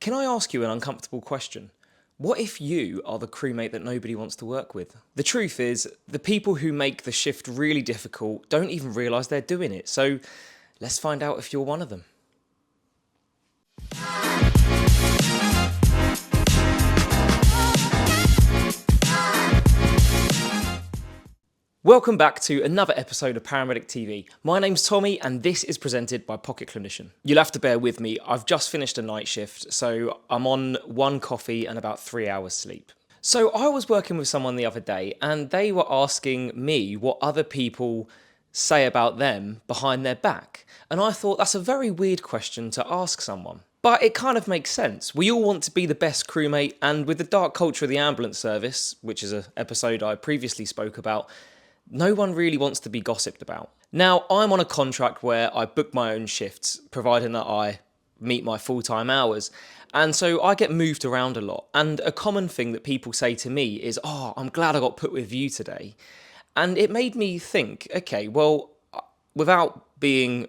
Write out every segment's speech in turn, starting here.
Can I ask you an uncomfortable question? What if you are the crewmate that nobody wants to work with? The truth is, the people who make the shift really difficult don't even realise they're doing it, so let's find out if you're one of them. Welcome back to another episode of Paramedic TV. My name's Tommy and this is presented by PocketClinician. You'll have to bear with me, I've just finished a night shift, so I'm on 1 coffee and about 3 hours sleep. So I was working with someone the other day and they were asking me what other people say about them behind their back. And I thought that's a very weird question to ask someone. But it kind of makes sense. We all want to be the best crewmate, and with the dark culture of the ambulance service, which is an episode I previously spoke about, no one really wants to be gossiped about. Now, I'm on a contract where I book my own shifts, providing that I meet my full-time hours. And so I get moved around a lot. And a common thing that people say to me is, "Oh, I'm glad I got put with you today." And it made me think, okay, well, without being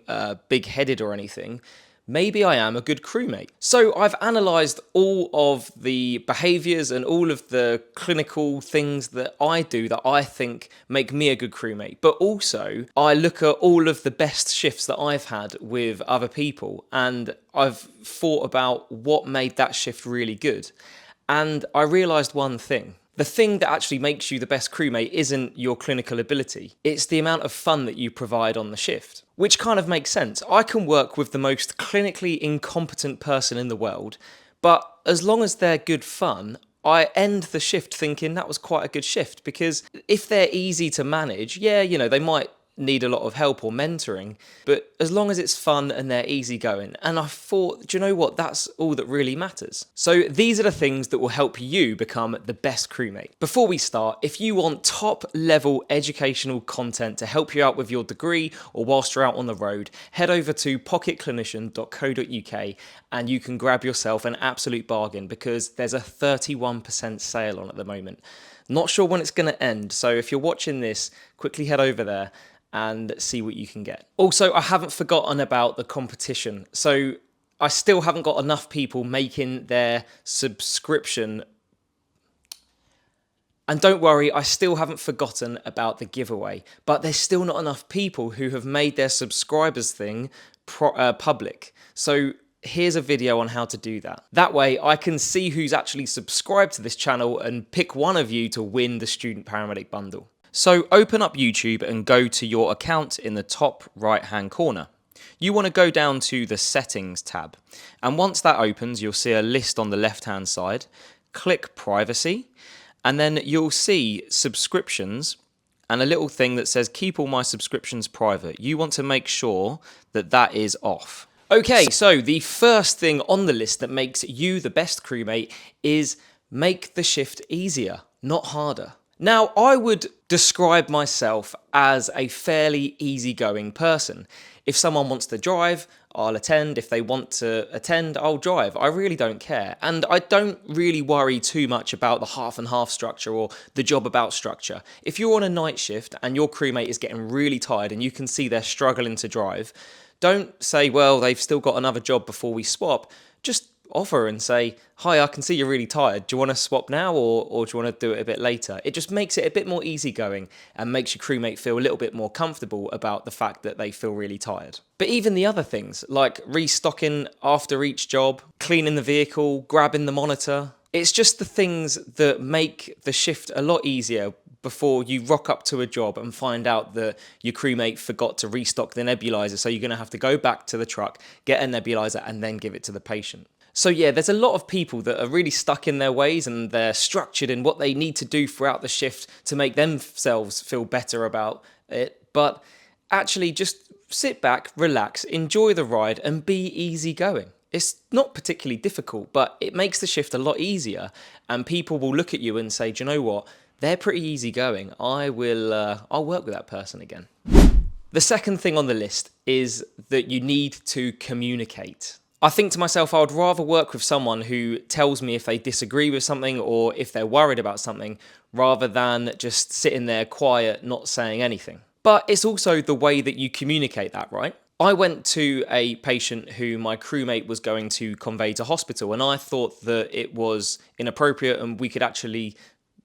big-headed or anything, maybe I am a good crewmate. So I've analysed all of the behaviours and all of the clinical things that I do that I think make me a good crewmate. But also, I look at all of the best shifts that I've had with other people, and I've thought about what made that shift really good. And I realised one thing. The thing that actually makes you the best crewmate isn't your clinical ability. It's the amount of fun that you provide on the shift. Which kind of makes sense. I can work with the most clinically incompetent person in the world, but as long as they're good fun, I end the shift thinking that was quite a good shift, because if they're easy to manage, yeah, they might need a lot of help or mentoring, but as long as it's fun and they're easygoing. And I thought, do you know what, that's all that really matters. So these are the things that will help you become the best crewmate. Before we start, if you want top level educational content to help you out with your degree or whilst you're out on the road, head over to pocketclinician.co.uk and you can grab yourself an absolute bargain, because there's a 31% sale on at the moment. Not sure when it's going to end, so if you're watching this, quickly head over there and see what you can get. Also, I haven't forgotten about the competition. So I still haven't got enough people making their subscription. And don't worry, I still haven't forgotten about the giveaway, but there's still not enough people who have made their subscribers thing public. So here's a video on how to do that. That way I can see who's actually subscribed to this channel and pick one of you to win the Student Paramedic Bundle. So open up YouTube and go to your account in the top right hand corner. You want to go down to the Settings tab, and once that opens you'll see a list on the left hand side. Click Privacy and then you'll see Subscriptions and a little thing that says keep all my subscriptions private. You want to make sure that that is off. Okay, so the first thing on the list that makes you the best crewmate is make the shift easier, not harder. Now, I would describe myself as a fairly easygoing person. If someone wants to drive, I'll attend. If they want to attend, I'll drive. I really don't care. And I don't really worry too much about the half and half structure or the job about structure. If you're on a night shift and your crewmate is getting really tired and you can see they're struggling to drive, don't say, well, they've still got another job before we swap. Just offer and say, hi, I can see you're really tired. Do you want to swap now or do you want to do it a bit later? It just makes it a bit more easygoing and makes your crewmate feel a little bit more comfortable about the fact that they feel really tired. But even the other things, like restocking after each job, cleaning the vehicle, grabbing the monitor, it's just the things that make the shift a lot easier before you rock up to a job and find out that your crewmate forgot to restock the nebulizer, so you're going to have to go back to the truck, get a nebulizer and then give it to the patient. So yeah, there's a lot of people that are really stuck in their ways and they're structured in what they need to do throughout the shift to make themselves feel better about it. But actually just sit back, relax, enjoy the ride and be easygoing. It's not particularly difficult, but it makes the shift a lot easier and people will look at you and say, do you know what? They're pretty easygoing. I'll work with that person again. The second thing on the list is that you need to communicate. I think to myself, I would rather work with someone who tells me if they disagree with something or if they're worried about something, rather than just sitting there quiet, not saying anything. But it's also the way that you communicate that, right? I went to a patient who my crewmate was going to convey to hospital, and I thought that it was inappropriate and we could actually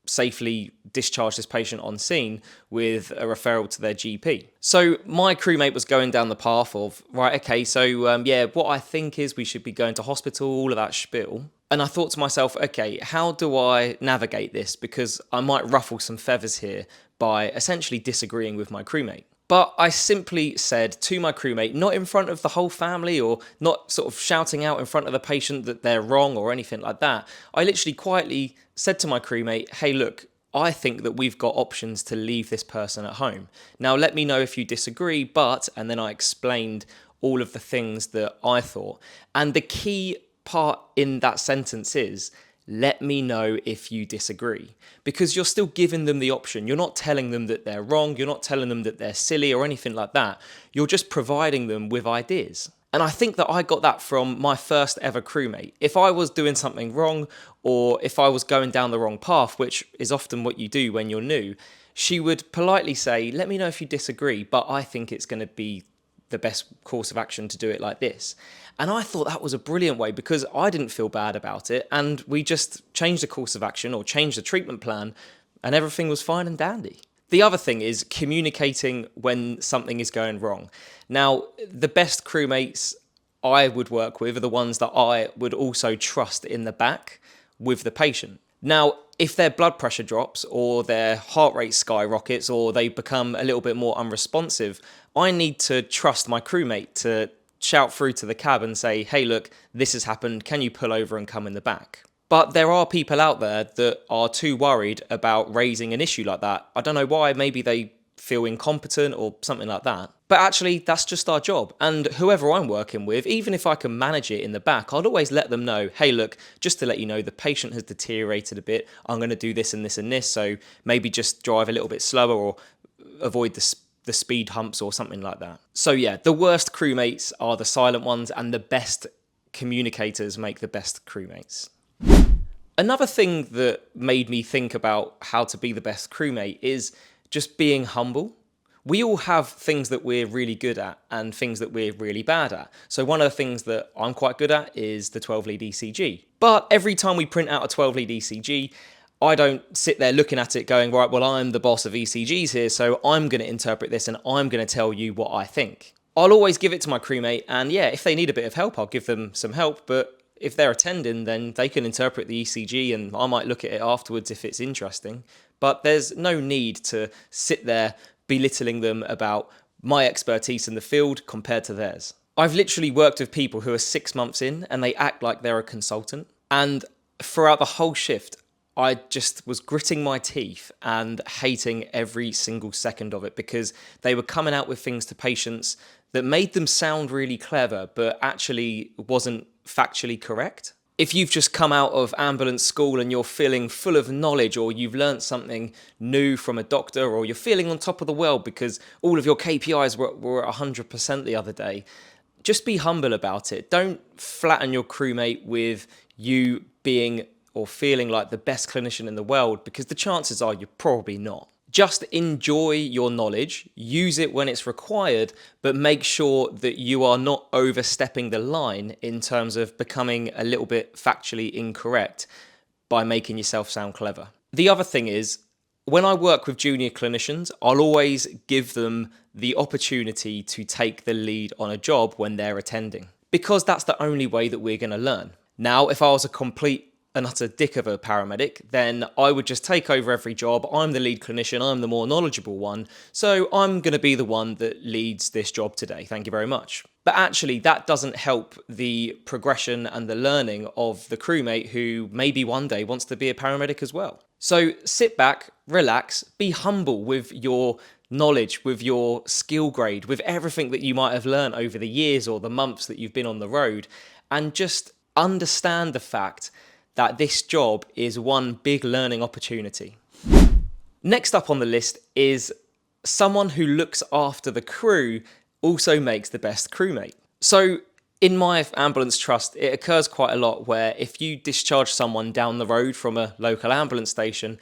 safely discharge this patient on scene with a referral to their GP. So my crewmate was going down the path of, right, okay, so yeah, what I think is we should be going to hospital, all of that spiel. And I thought to myself, okay, how do I navigate this? Because I might ruffle some feathers here by essentially disagreeing with my crewmate. But I simply said to my crewmate, not in front of the whole family or not sort of shouting out in front of the patient that they're wrong or anything like that. I literally quietly said to my crewmate, hey, look, I think that we've got options to leave this person at home. Now, let me know if you disagree, but, and then I explained all of the things that I thought. And the key part in that sentence is, let me know if you disagree, because you're still giving them the option. You're not telling them that they're wrong. You're not telling them that they're silly or anything like that. You're just providing them with ideas. And I think that I got that from my first ever crewmate. If I was doing something wrong or if I was going down the wrong path, which is often what you do when you're new, she would politely say, let me know if you disagree, but I think it's going to be the best course of action to do it like this. And I thought that was a brilliant way because I didn't feel bad about it, and we just changed the course of action or changed the treatment plan and everything was fine and dandy. The other thing is communicating when something is going wrong. Now, the best crewmates I would work with are the ones that I would also trust in the back with the patient. Now, if their blood pressure drops or their heart rate skyrockets or they become a little bit more unresponsive, I need to trust my crewmate to shout through to the cab and say, hey, look, this has happened. Can you pull over and come in the back? But there are people out there that are too worried about raising an issue like that. I don't know why. Maybe they feel incompetent or something like that. But actually, that's just our job. And whoever I'm working with, even if I can manage it in the back, I'd always let them know, hey, look, just to let you know, the patient has deteriorated a bit. I'm going to do this and this and this. So maybe just drive a little bit slower or avoid the speed humps or something like that. So yeah, the worst crewmates are the silent ones, and the best communicators make the best crewmates. Another thing that made me think about how to be the best crewmate is just being humble. We all have things that we're really good at and things that we're really bad at. So one of the things that I'm quite good at is the 12-lead ECG. But every time we print out a 12-lead ECG, I don't sit there looking at it going, right, well, I'm the boss of ECGs here, so I'm going to interpret this and I'm going to tell you what I think. I'll always give it to my crewmate, and yeah, if they need a bit of help, I'll give them some help, but if they're attending, then they can interpret the ECG and I might look at it afterwards if it's interesting. But there's no need to sit there belittling them about my expertise in the field compared to theirs. I've literally worked with people who are 6 months in and they act like they're a consultant. And throughout the whole shift, I just was gritting my teeth and hating every single second of it because they were coming out with things to patients that made them sound really clever, but actually wasn't factually correct. If you've just come out of ambulance school and you're feeling full of knowledge, or you've learned something new from a doctor, or you're feeling on top of the world because all of your KPIs were at 100% the other day, just be humble about it. Don't flatten your crewmate with you being or feeling like the best clinician in the world, because the chances are you're probably not. Just enjoy your knowledge, use it when it's required, but make sure that you are not overstepping the line in terms of becoming a little bit factually incorrect by making yourself sound clever. The other thing is, when I work with junior clinicians, I'll always give them the opportunity to take the lead on a job when they're attending, because that's the only way that we're going to learn. Now, if I was a complete and utter dick of a paramedic, then I would just take over every job. I'm the lead clinician, I'm the more knowledgeable one, so I'm going to be the one that leads this job today. Thank you very much. But actually, that doesn't help the progression and the learning of the crewmate who maybe one day wants to be a paramedic as well. So sit back, relax, be humble with your knowledge, with your skill grade, with everything that you might have learned over the years or the months that you've been on the road, and just understand the fact that this job is one big learning opportunity. Next up on the list is someone who looks after the crew also makes the best crewmate. So in my ambulance trust, it occurs quite a lot where if you discharge someone down the road from a local ambulance station,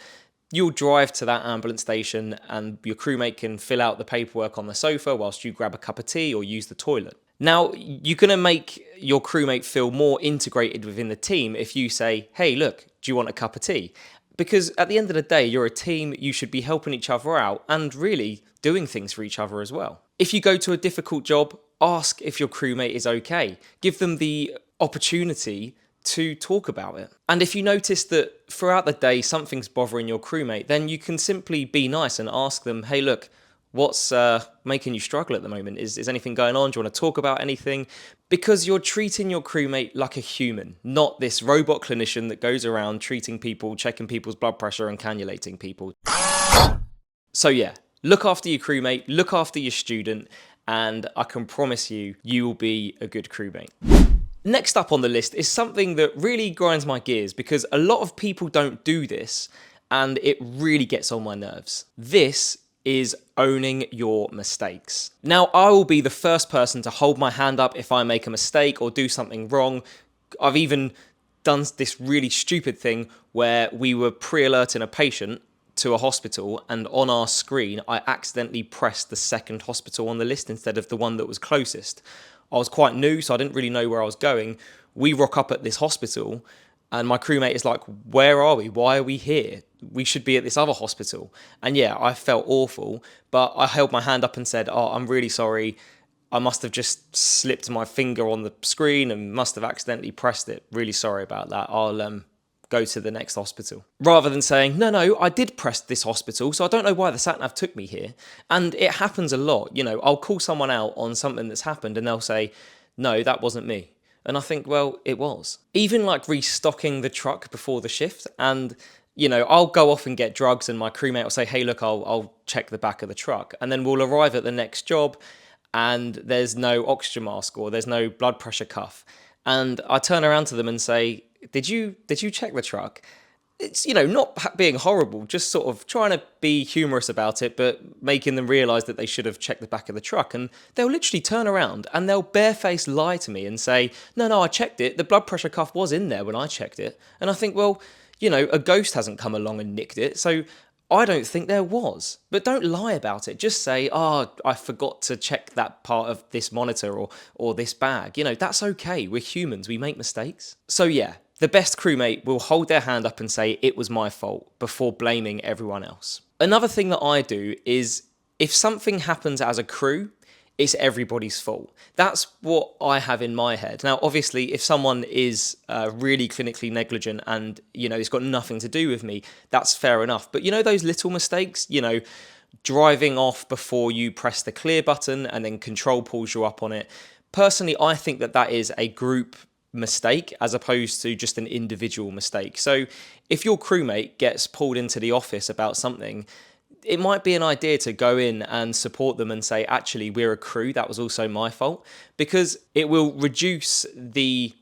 You'll drive to that ambulance station and your crewmate can fill out the paperwork on the sofa whilst you grab a cup of tea or use the toilet. Now, you're going to make your crewmate feel more integrated within the team if you say, hey, look, do you want a cup of tea? Because at the end of the day, you're a team, you should be helping each other out and really doing things for each other as well. If you go to a difficult job, ask if your crewmate is okay. Give them the opportunity to talk about it. And if you notice that throughout the day something's bothering your crewmate, then you can simply be nice and ask them, hey, look, what's making you struggle at the moment? Is anything going on? Do you want to talk about anything? Because you're treating your crewmate like a human, not this robot clinician that goes around treating people, checking people's blood pressure and cannulating people. So yeah, look after your crewmate, look after your student, and I can promise you, you will be a good crewmate. Next up on the list is something that really grinds my gears because a lot of people don't do this and it really gets on my nerves. This is owning your mistakes. Now, I will be the first person to hold my hand up if I make a mistake or do something wrong. I've even done this really stupid thing where we were pre-alerting a patient to a hospital and on our screen, I accidentally pressed the second hospital on the list instead of the one that was closest. I was quite new, so I didn't really know where I was going. We rock up at this hospital and my crewmate is like, where are we? Why are we here? We should be at this other hospital. And yeah, I felt awful, but I held my hand up and said, oh, I'm really sorry. I must have just slipped my finger on the screen and must have accidentally pressed it. Really sorry about that. I'll go to the next hospital. Rather than saying, no, I did press this hospital, so I don't know why the sat-nav took me here. And it happens a lot. You know, I'll call someone out on something that's happened and they'll say, no, that wasn't me. And I think, well, it was. Even like restocking the truck before the shift and, you know, I'll go off and get drugs and my crewmate will say, hey, look, I'll check the back of the truck. And then we'll arrive at the next job and there's no oxygen mask or there's no blood pressure cuff. And I turn around to them and say, did you check the truck? It's, you know, not being horrible, just sort of trying to be humorous about it, but making them realise that they should have checked the back of the truck. And they'll literally turn around and they'll barefaced lie to me and say, no, I checked it. The blood pressure cuff was in there when I checked it. And I think, well, you know, a ghost hasn't come along and nicked it, so I don't think there was. But don't lie about it. Just say, oh, I forgot to check that part of this monitor or this bag. You know, that's okay. We're humans. We make mistakes. So yeah. The best crewmate will hold their hand up and say, it was my fault, before blaming everyone else. Another thing that I do is, if something happens as a crew, it's everybody's fault. That's what I have in my head. Now, obviously, if someone is really clinically negligent and, you know, it's got nothing to do with me, that's fair enough. But you know those little mistakes, you know, driving off before you press the clear button and then control pulls you up on it. Personally, I think that that is a group mistake as opposed to just an individual mistake. So if your crewmate gets pulled into the office about something, it might be an idea to go in and support them and say, actually, we're a crew, that was also my fault, because it will reduce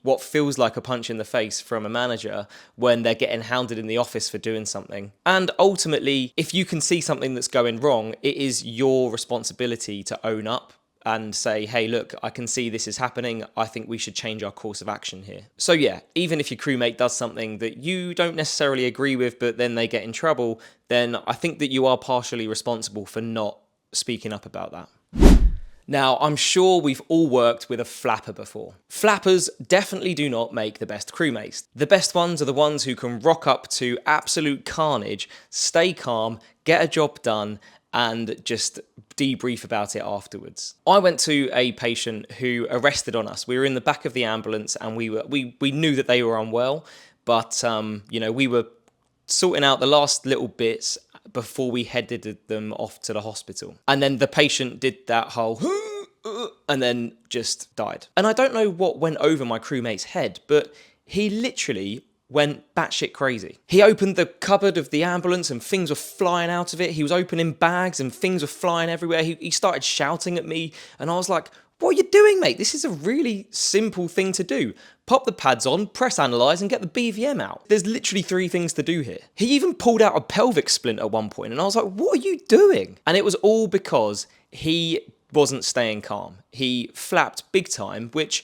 what feels like a punch in the face from a manager when they're getting hounded in the office for doing something. And ultimately, if you can see something that's going wrong, it is your responsibility to own up and say, hey, look, I can see this is happening. I think we should change our course of action here. So yeah, even if your crewmate does something that you don't necessarily agree with, but then they get in trouble, then I think that you are partially responsible for not speaking up about that. Now, I'm sure we've all worked with a flapper before. Flappers definitely do not make the best crewmates. The best ones are the ones who can rock up to absolute carnage, stay calm, get a job done, and just debrief about it afterwards. I went to a patient who arrested on us. We were in the back of the ambulance and we knew that they were unwell, but you know, we were sorting out the last little bits before we headed them off to the hospital. And then the patient did that whole and then just died. And I don't know what went over my crewmate's head, but he literally went batshit crazy. He opened the cupboard of the ambulance and things were flying out of it. He was opening bags and things were flying everywhere. He started shouting at me and I was like, what are you doing, mate? This is a really simple thing to do. Pop the pads on, press analyze and get the BVM out. There's literally 3 things to do here. He even pulled out a pelvic splint at one point and I was like, what are you doing? And it was all because he wasn't staying calm. He flapped big time, which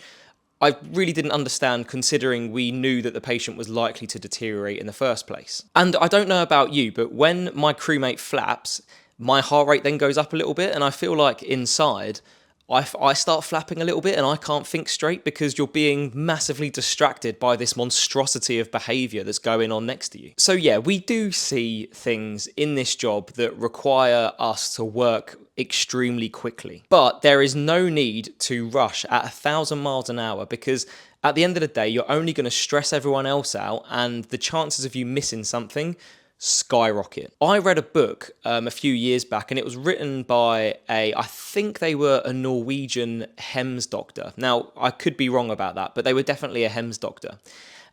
I really didn't understand, considering we knew that the patient was likely to deteriorate in the first place. And I don't know about you, but when my crewmate flaps, my heart rate then goes up a little bit, and I feel like inside I start flapping a little bit and I can't think straight, because you're being massively distracted by this monstrosity of behaviour that's going on next to you. So yeah, we do see things in this job that require us to work extremely quickly. But there is no need to rush at 1,000 miles an hour, because at the end of the day, you're only going to stress everyone else out, and the chances of you missing something skyrocket. I read a book a few years back, and it was written by I think they were a Norwegian HEMS doctor. Now, I could be wrong about that, but they were definitely a HEMS doctor.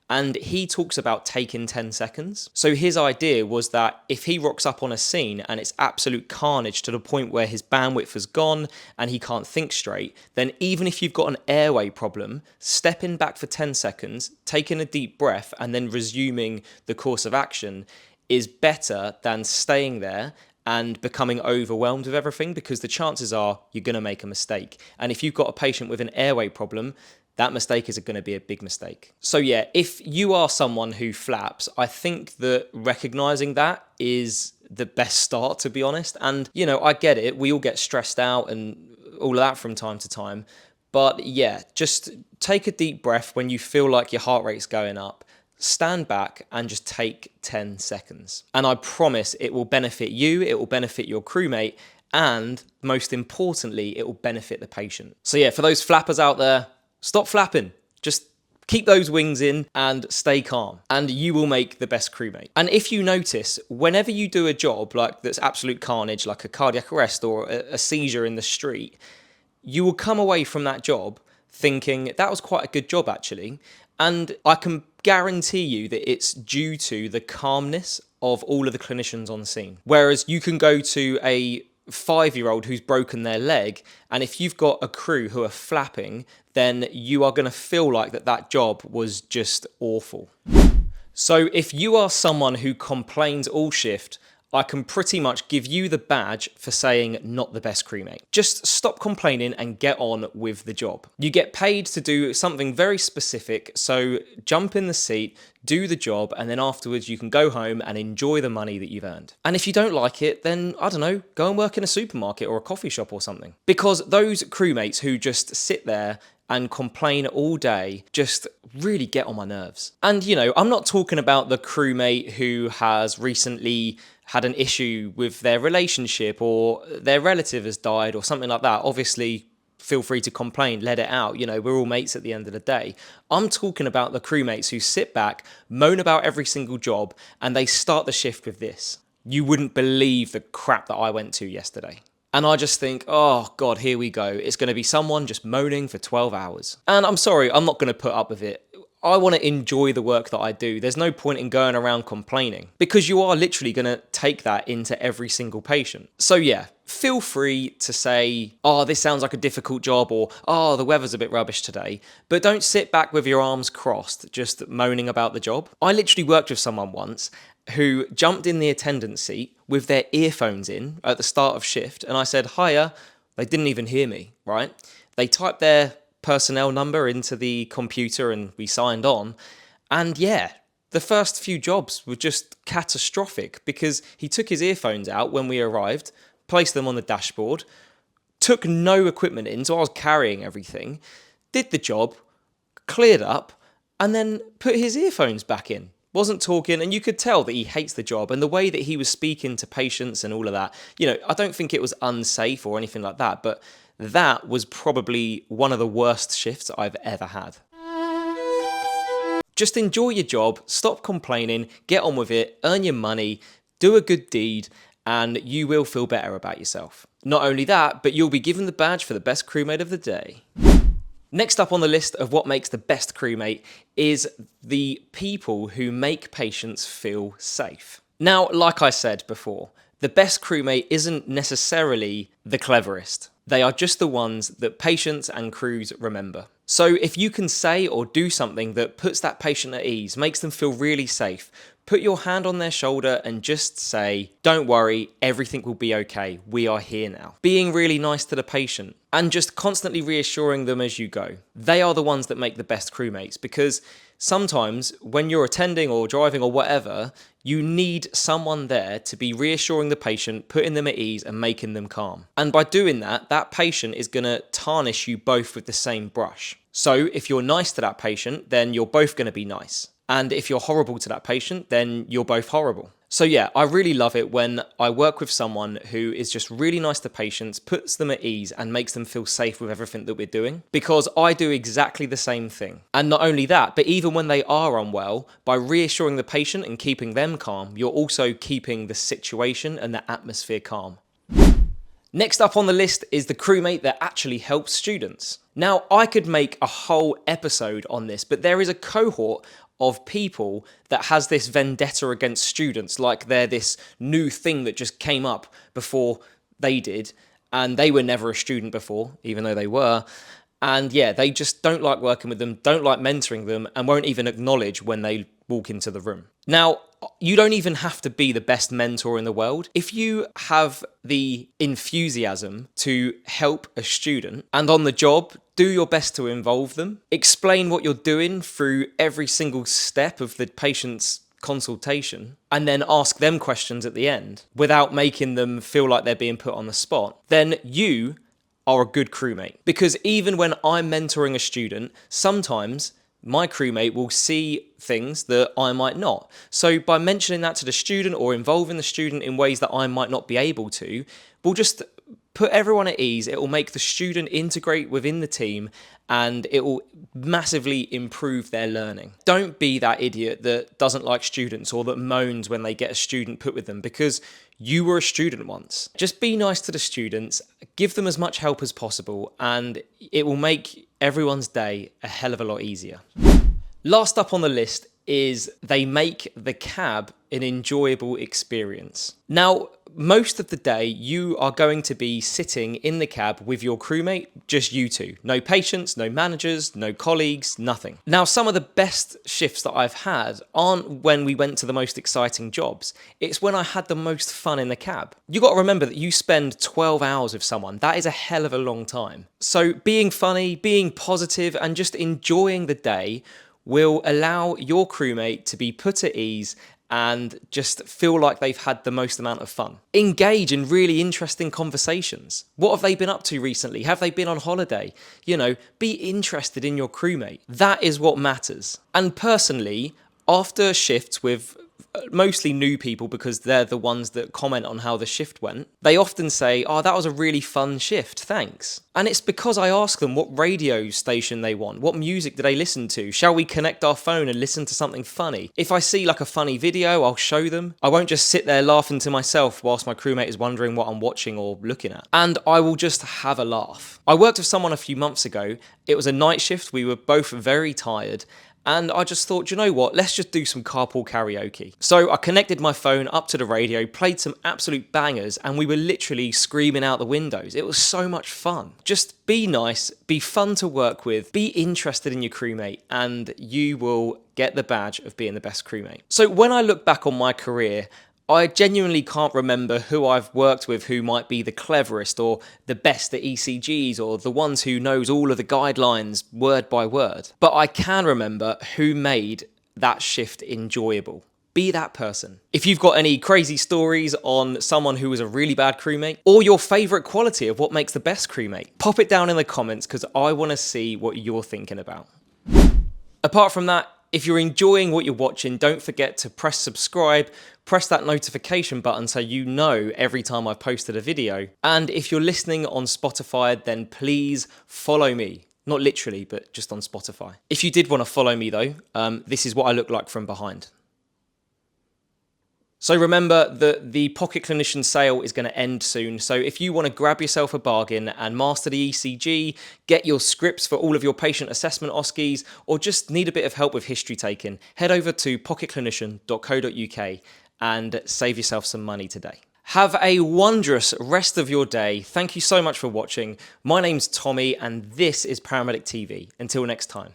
And he talks about taking 10 seconds. So his idea was that if he rocks up on a scene and it's absolute carnage to the point where his bandwidth has gone and he can't think straight, then even if you've got an airway problem, stepping back for 10 seconds, taking a deep breath, and then resuming the course of action is better than staying there and becoming overwhelmed with everything, because the chances are you're going to make a mistake. And if you've got a patient with an airway problem, that mistake is going to be a big mistake. So yeah, if you are someone who flaps, I think that recognizing that is the best start, to be honest. And, you know, I get it. We all get stressed out and all of that from time to time. But yeah, just take a deep breath when you feel like your heart rate's going up. Stand back and just take 10 seconds. And I promise it will benefit you, it will benefit your crewmate, and most importantly, it will benefit the patient. So yeah, for those flappers out there, stop flapping. Just keep those wings in and stay calm, and you will make the best crewmate. And if you notice, whenever you do a job like that's absolute carnage, like a cardiac arrest or a seizure in the street, you will come away from that job thinking, that was quite a good job actually. And I can guarantee you that it's due to the calmness of all of the clinicians on scene. Whereas you can go to a 5-year-old who's broken their leg, and if you've got a crew who are flapping, then you are going to feel like that job was just awful. So if you are someone who complains all shift, I can pretty much give you the badge for saying not the best crewmate. Just stop complaining and get on with the job. You get paid to do something very specific, so jump in the seat, do the job, and then afterwards you can go home and enjoy the money that you've earned. And if you don't like it, then, I don't know, go and work in a supermarket or a coffee shop or something. Because those crewmates who just sit there and complain all day just really get on my nerves. And, you know, I'm not talking about the crewmate who has recently had an issue with their relationship or their relative has died or something like that. Obviously, feel free to complain, let it out. You know, we're all mates at the end of the day. I'm talking about the crewmates who sit back, moan about every single job, and they start the shift with this. You wouldn't believe the crap that I went to yesterday. And I just think, oh God, here we go. It's going to be someone just moaning for 12 hours. And I'm sorry, I'm not going to put up with it. I want to enjoy the work that I do. There's no point in going around complaining, because you are literally going to take that into every single patient. So yeah, feel free to say, oh, this sounds like a difficult job, or oh, the weather's a bit rubbish today. But don't sit back with your arms crossed, just moaning about the job. I literally worked with someone once who jumped in the attendance seat with their earphones in at the start of shift, and I said, hiya. They didn't even hear me, right? They typed their personnel number into the computer and we signed on. And yeah, the first few jobs were just catastrophic, because he took his earphones out when we arrived, placed them on the dashboard, took no equipment in, so I was carrying everything, did the job, cleared up, and then put his earphones back in. Wasn't talking, and you could tell that he hates the job, and the way that he was speaking to patients and all of that, you know, I don't think it was unsafe or anything like that, but that was probably one of the worst shifts I've ever had. Just enjoy your job, stop complaining, get on with it, earn your money, do a good deed, and you will feel better about yourself. Not only that, but you'll be given the badge for the best crewmate of the day. Next up on the list of what makes the best crewmate is the people who make patients feel safe. Now, like I said before, the best crewmate isn't necessarily the cleverest. They are just the ones that patients and crews remember. So if you can say or do something that puts that patient at ease, makes them feel really safe, put your hand on their shoulder and just say, don't worry, everything will be okay. We are here now. Being really nice to the patient and just constantly reassuring them as you go. They are the ones that make the best crewmates, because sometimes when you're attending or driving or whatever, you need someone there to be reassuring the patient, putting them at ease and making them calm. And by doing that, that patient is going to tarnish you both with the same brush. So if you're nice to that patient, then you're both going to be nice. And if you're horrible to that patient, then you're both horrible. So yeah, I really love it when I work with someone who is just really nice to patients, puts them at ease and makes them feel safe with everything that we're doing, because I do exactly the same thing. And not only that, but even when they are unwell, by reassuring the patient and keeping them calm, you're also keeping the situation and the atmosphere calm. Next up on the list is the crewmate that actually helps students. Now, I could make a whole episode on this, but there is a cohort of people that has this vendetta against students, like they're this new thing that just came up before they did, and they were never a student before, even though they were. And yeah, they just don't like working with them, don't like mentoring them, and won't even acknowledge when they walk into the room. Now, you don't even have to be the best mentor in the world. If you have the enthusiasm to help a student and on the job, do your best to involve them. Explain what you're doing through every single step of the patient's consultation, and then ask them questions at the end without making them feel like they're being put on the spot. Then you are a good crewmate. Because even when I'm mentoring a student, sometimes my crewmate will see things that I might not. So by mentioning that to the student or involving the student in ways that I might not be able to, we'll just put everyone at ease. It will make the student integrate within the team, and it will massively improve their learning. Don't be that idiot that doesn't like students or that moans when they get a student put with them, because you were a student once. Just be nice to the students, give them as much help as possible, and it will make everyone's day a hell of a lot easier. Last up on the list is they make the cab an enjoyable experience. Now, most of the day, you are going to be sitting in the cab with your crewmate, just you two. No patients, no managers, no colleagues, nothing. Now, some of the best shifts that I've had aren't when we went to the most exciting jobs. It's when I had the most fun in the cab. You got to remember that you spend 12 hours with someone. That is a hell of a long time. So being funny, being positive, and just enjoying the day will allow your crewmate to be put at ease and just feel like they've had the most amount of fun. Engage in really interesting conversations. What have they been up to recently? Have they been on holiday? You know, be interested in your crewmate. That is what matters. And personally, after shifts with mostly new people, because they're the ones that comment on how the shift went, they often say, oh, that was a really fun shift, thanks. And it's because I ask them what radio station they want, what music do they listen to, shall we connect our phone and listen to something funny? If I see like a funny video, I'll show them. I won't just sit there laughing to myself whilst my crewmate is wondering what I'm watching or looking at. And I will just have a laugh. I worked with someone a few months ago. It was a night shift. We were both very tired. And I just thought, you know what, let's just do some carpool karaoke. So I connected my phone up to the radio, played some absolute bangers, and we were literally screaming out the windows. It was so much fun. Just be nice, be fun to work with, be interested in your crewmate, and you will get the badge of being the best crewmate. So when I look back on my career, I genuinely can't remember who I've worked with who might be the cleverest or the best at ECGs or the ones who knows all of the guidelines word by word. But I can remember who made that shift enjoyable. Be that person. If you've got any crazy stories on someone who was a really bad crewmate, or your favourite quality of what makes the best crewmate, pop it down in the comments, because I want to see what you're thinking about. Apart from that, if you're enjoying what you're watching, don't forget to press subscribe, press that notification button so you know every time I've posted a video. And if you're listening on Spotify, then please follow me. Not literally, but just on Spotify. If you did want to follow me though, this is what I look like from behind. So remember that the PocketClinician sale is going to end soon. So if you want to grab yourself a bargain and master the ECG, get your scripts for all of your patient assessment OSCEs, or just need a bit of help with history taking, head over to pocketclinician.co.uk and save yourself some money today. Have a wondrous rest of your day. Thank you so much for watching. My name's Tommy and this is Paramedic TV. Until next time.